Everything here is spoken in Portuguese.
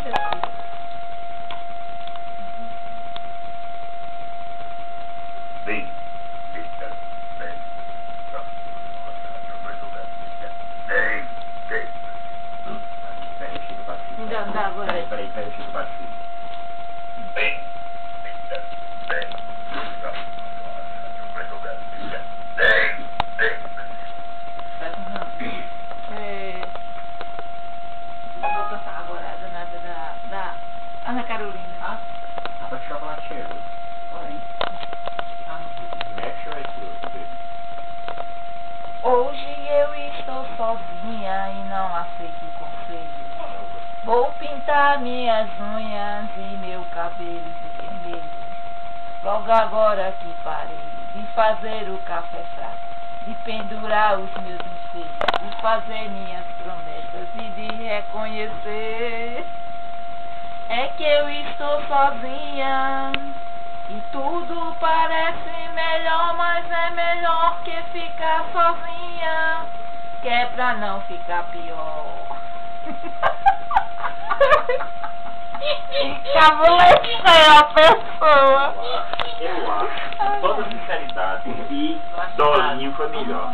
Bem, peraí, Chico baixinho. Bem, vou cantar agora a danada da Ana Carolina. Ah, tava de chocolate cheiro. Porém. Mexe ou é esse outro? Hoje eu estou sozinha e não aceito o conselho. Vou pintar minhas unhas e meu cabelo de vermelho. Logo agora que parei de fazer o café fraco, de pendurar os meus enfeites, de fazer minhas promessas e de reconhecer. É que eu estou sozinha e tudo parece melhor, mas é melhor que ficar sozinha, que é pra não ficar pior. Estabeleceu a pessoa. Eu acho, com toda sinceridade, que Dolinho foi melhor.